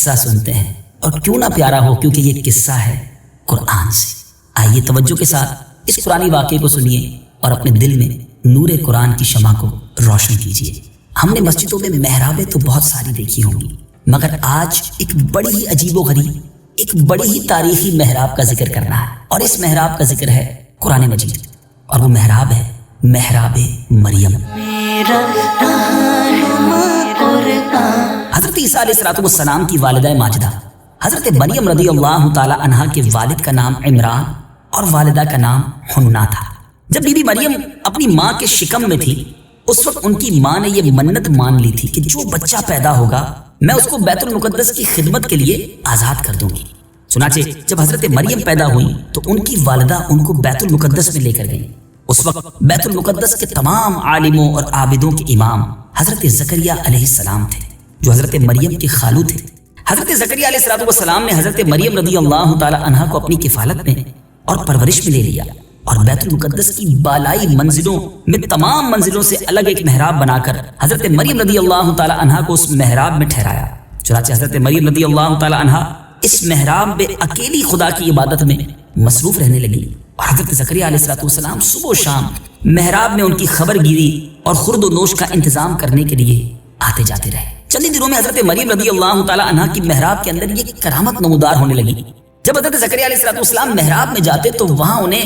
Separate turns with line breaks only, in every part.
قصہ سنتے ہیں، اور کیوں نہ پیارا ہو، کیونکہ یہ قصہ ہے قرآن سے۔ آئیے توجہ کے ساتھ اس قرآنی واقعے کو سنیے اور اپنے دل میں نور قرآن کی شمع کو روشن کیجیے۔ ہم نے مسجدوں میں محرابیں تو بہت ساری دیکھی ہوں گی، مگر آج ایک بڑی ہی عجیب و غریب، ایک بڑی ہی تاریخی محراب کا ذکر کرنا ہے، اور اس محراب کا ذکر ہے قرآن مجید، اور وہ محراب ہے محراب مریم۔ حضرت عیسیٰ علیہ السلام کی والدہ ماجدہ حضرت مریم رضی اللہ تعالی عنہا کے والد کا نام عمران اور والدہ کا نام حنا تھا۔ جب بی بی مریم اپنی ماں کے شکم میں تھی، اس وقت ان کی ماں نے یہ منت مان لی تھی کہ جو بچہ پیدا ہوگا میں اس کو بیت المقدس کی خدمت کے لیے آزاد کر دوں گی۔ چنانچہ جب حضرت مریم پیدا ہوئی تو ان کی والدہ ان کو بیت المقدس میں لے کر گئی۔ اس وقت بیت المقدس کے تمام عالموں اور عابدوں کے امام حضرت زکریا علیہ السلام تھے، جو حضرت مریم کے خالو تھے۔ حضرت زکریا علیہ السلام نے حضرت مریم رضی اللہ تعالی عنہا کو اپنی کفالت میں اور پرورش میں لے لیا، اور بیت المقدس کی بالائی منزلوں میں تمام منزلوں سے الگ ایک محراب بنا کر حضرت مریم رضی اللہ تعالی عنہا کو اس محراب میں ٹھہرایا۔ چنانچہ حضرت مریم رضی اللہ تعالی عنہا اس محراب میں اکیلی خدا کی عبادت میں مصروف رہنے لگی، اور حضرت زکریا علیہ السلام صبح و شام محراب میں ان کی خبر گیری اور خورد و نوش کا انتظام کرنے کے لیے آتے جاتے رہے۔ چند دنوں میں حضرت مریم رضی اللہ تعالی عنہا کی محراب کے اندر یہ کرامت نمودار ہونے لگی۔ جب حضرت زکریا علیہ السلام محراب میں جاتے تو وہاں انہیں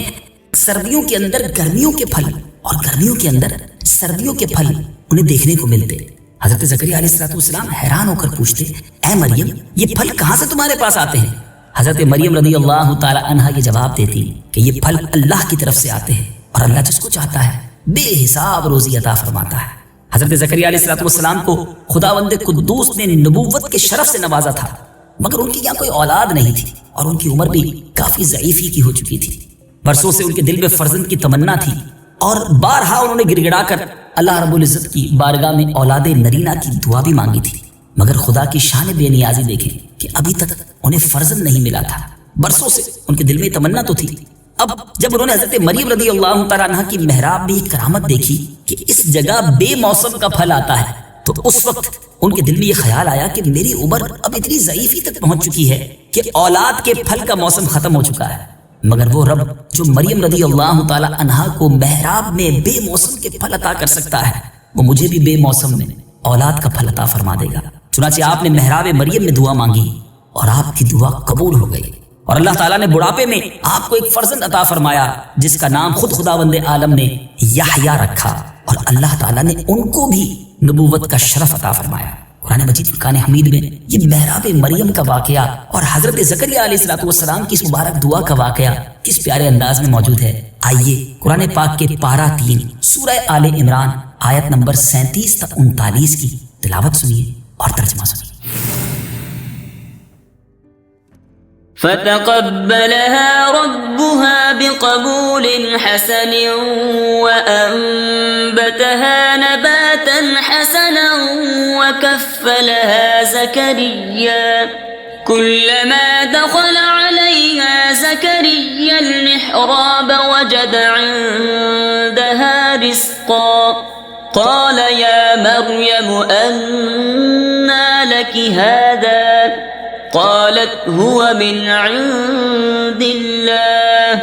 سردیوں کے اندر گرمیوں کے پھل اور گرمیوں کے اندر سردیوں کے پھل انہیں دیکھنے کو ملتے۔ حضرت زکریا علیہ السلام حیران ہو کر پوچھتے، اے مریم، یہ پھل کہاں سے تمہارے پاس آتے ہیں؟ حضرت مریم رضی اللہ تعالی عنہا یہ جواب دیتی کہ یہ پھل اللہ کی طرف سے آتے ہیں، اور اللہ جس کو چاہتا ہے بے حساب روزی عطا فرماتا ہے۔ حضرت زکریا علیہ السلام کو خداوند قدوس نے نبوت کے شرف سے نوازا تھا، مگر ان کی یہاں کوئی اولاد نہیں تھی، اور ان کی عمر بھی کافی ضعیفی کی ہو چکی تھی۔ برسوں سے ان کے دل میں فرزند کی تمنا تھی، اور بارہا انہوں نے گڑ گڑا کر اللہ رب العزت کی بارگاہ میں اولاد نرینہ کی دعا بھی مانگی تھی، مگر خدا کی شان بے نیازی دیکھیں کہ ابھی تک انہیں فرزند نہیں ملا تھا۔ برسوں سے ان کے دل میں تمنا تو تھی۔ اب جب انہوں نے حضرت مریم رضی اللہ تعالیٰ عنہ کی محراب میں ایک کرامت دیکھی کہ اس جگہ بے موسم کا پھل آتا ہے، تو اس وقت ان کے دل میں یہ خیال آیا کہ میری عمر اب اتنی ضعیفی تک پہنچ چکی ہے کہ اولاد کے پھل کا موسم ختم ہو چکا ہے، مگر وہ رب جو مریم رضی اللہ تعالیٰ عنہا کو محراب میں بے موسم کے پھل عطا کر سکتا ہے، وہ مجھے بھی بے موسم میں اولاد کا پھل عطا فرما دے گا۔ چنانچہ آپ نے محراب مریم میں دعا مانگی، اور آپ کی دعا قبول ہو گئی، اور اللہ تعالیٰ نے بڑھاپے میں آپ کو ایک فرزند عطا فرمایا جس کا نام خود خداوند عالم نے یحییٰ رکھا، اور اللہ تعالیٰ نے ان کو بھی نبوت کا شرف عطا فرمایا۔ قرآن مجید فرقان حمید میں یہ محراب مریم کا واقعہ اور حضرت زکریا علیہ السلام کی اس مبارک دعا کا واقعہ کس پیارے انداز میں موجود ہے۔ آئیے قرآن پاک کے پارہ 3 سورہ آل عمران آیت نمبر 37 تا 39 کی تلاوت سنیے اور ترجمہ سنیے۔
فتقبلها ربها بقبول حسن وأنبتها نباتا حسنا وكفلها زكريا كلما دخل عليها زكريا المحراب وجد عندها رزقا قال يا مريم أنى لك هذا قالت هو من عند الله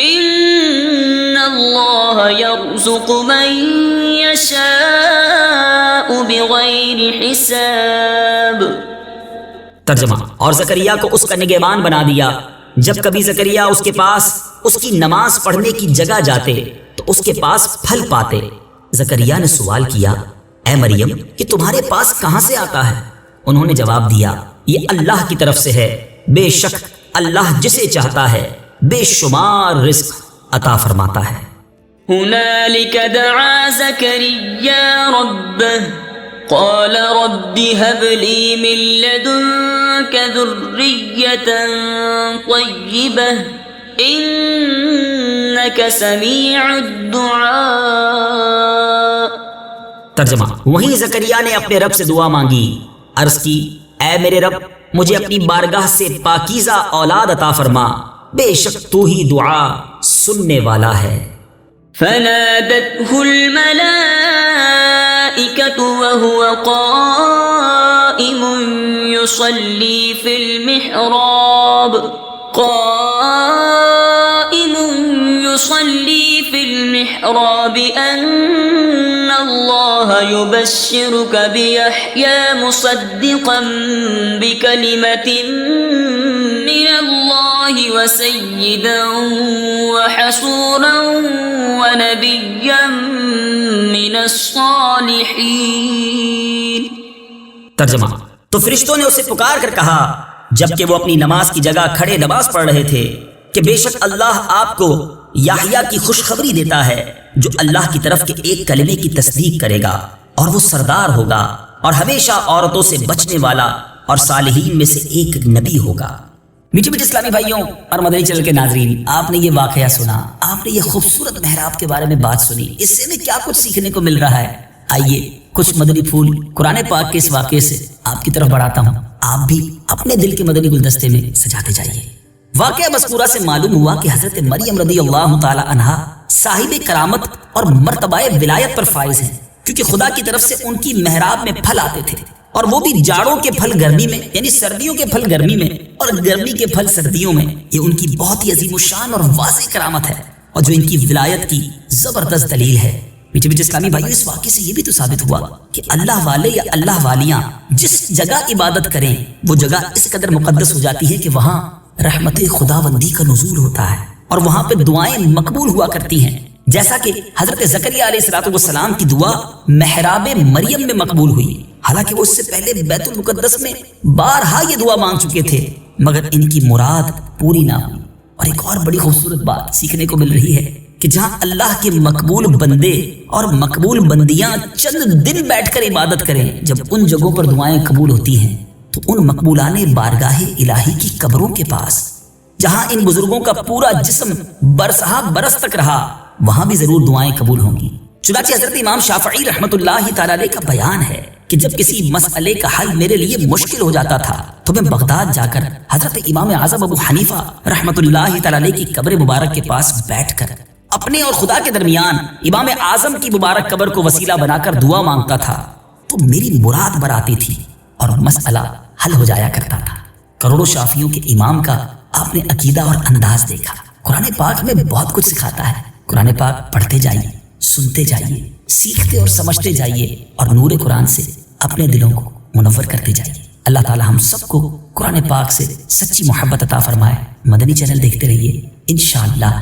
إن الله يرزق من يشاء بغير حساب۔
ترجمہ، اور زکریا کو اس کا نگہبان بنا دیا۔ جب کبھی زکریا اس کے پاس اس کی نماز پڑھنے کی جگہ جاتے تو اس کے پاس پھل پاتے۔ زکریا نے سوال کیا، اے مریم، یہ تمہارے پاس کہاں سے آتا ہے؟ انہوں نے جواب دیا، یہ اللہ کی طرف سے ہے، بے شک اللہ جسے چاہتا ہے بے شمار رزق عطا فرماتا ہے۔
هنالك دعا زكريا ربه قال رب هب لي من لدنك ذرية طيبة إنك سميع الدعاء۔
ترجمہ، وہیں زکریا نے اپنے رب سے دعا مانگی، عرض کی، اے میرے رب، مجھے اپنی بارگاہ سے پاکیزہ اولاد عطا فرما، بے شک تو ہی دعا سننے والا ہے۔
فنادته الملائكة الملائكة وهو قائم يصلي في المحراب أن الله يبشرك بيحيى مصدقا بكلمة من الله وسيدا وحصورا ونبيا من الصالحين.
ترجمہ: تو فرشتوں نے اسے پکار کر کہا جبکہ وہ اپنی نماز کی جگہ کھڑے نماز پڑھ رہے تھے کہ بے شک اللہ آپ کو یحییٰ کی خوشخبری دیتا ہے جو اللہ کی طرف کے ایک کلمے کی تصدیق کرے گا اور وہ سردار ہوگا اور ہمیشہ عورتوں سے بچنے والا اور صالحین میں سے ایک نبی ہوگا. میٹھے میٹھے اسلامی بھائیوں اور مدنی چینل کے ناظرین، آپ نے یہ واقعہ سنا، آپ نے یہ خوبصورت محراب کے بارے میں بات سنی. اس سے ہمیں کیا کچھ سیکھنے کو مل رہا ہے؟ آئیے کچھ مدنی پھول قرآن پاک کے اس واقعے سے آپ کی طرف بڑھاتا ہوں. آپ بھی اپنے دل کے مدنی گلدستے میں سجاتے جائیے. واقعہ مذکورہ سے معلوم ہوا کہ حضرت مریم رضی اللہ تعالی عنہا صاحب کرامت اور مرتبہ ولایت پر فائز ہیں، کیونکہ خدا کی طرف سے ان کی محراب میں پھل آتے تھے، اور وہ بھی جاڑوں کے پھل گرمی میں، یعنی سردیوں کے پھل گرمی میں اور گرمی کے پھل سردیوں میں. یہ ان کی بہت ہی عظیم الشان اور واضح کرامت ہے، اور جو ان کی ولایت کی زبردست دلیل ہے. میٹھے میٹھے اسلامی بھائیوں، اس واقعے سے یہ بھی تو ثابت ہوا کہ اللہ والے یا اللہ والیاں جس جگہ عبادت کریں وہ جگہ اس قدر مقدس ہو جاتی ہے کہ وہاں رحمت خداوندی کا نزول ہوتا ہے، اور وہاں پہ دعائیں مقبول ہوا کرتی ہیں. جیسا کہ حضرت زکریا علیہ السلام کی دعا محراب مریم میں مقبول ہوئی، حالانکہ وہ اس سے پہلے بیت المقدس میں بارہا یہ دعا مانگ چکے تھے، مگر ان کی مراد پوری نہ ہوئی. اور ایک اور بڑی خوبصورت بات سیکھنے کو مل رہی ہے کہ جہاں اللہ کے مقبول بندے اور مقبول بندیاں چند دن بیٹھ کر عبادت کریں، جب ان جگہوں پر دعائیں قبول ہوتی ہیں تو ان مقبولان بارگاہ الہی کی قبروں کے پاس، جہاں ان بزرگوں کا پورا جسم برسہ برس تک رہا، وہاں بھی ضرور دعائیں قبول ہوں گی. چنانچہ حضرت امام شافعی رحمۃ اللہ تعالی علیہ کا بیان ہے کہ جب کسی مسئلے کا حل میرے لیے مشکل ہو جاتا تھا تو میں بغداد جا کر حضرت امام اعظم ابو حنیفہ رحمۃ اللہ تعالی علیہ کی قبر مبارک کے پاس بیٹھ کر اپنے اور خدا کے درمیان امام اعظم کی مبارک قبر کو وسیلہ بنا کر دعا مانگتا تھا، تو میری مراد براتی تھی اور مسئلہ حل ہو جایا کرتا تھا. کروڑوں شافیوں کے امام کا آپ نے عقیدہ اور انداز دیکھا. قرآن پاک میں بہت کچھ سکھاتا ہے. قرآن پاک پڑھتے جائیے، سنتے جائیے، سیکھتے اور سمجھتے جائیے، اور نور قرآن سے اپنے دلوں کو منور کرتے جائیے. اللہ تعالی ہم سب کو قرآن پاک سے سچی محبت عطا فرمائے. مدنی چینل دیکھتے رہیے، انشاءاللہ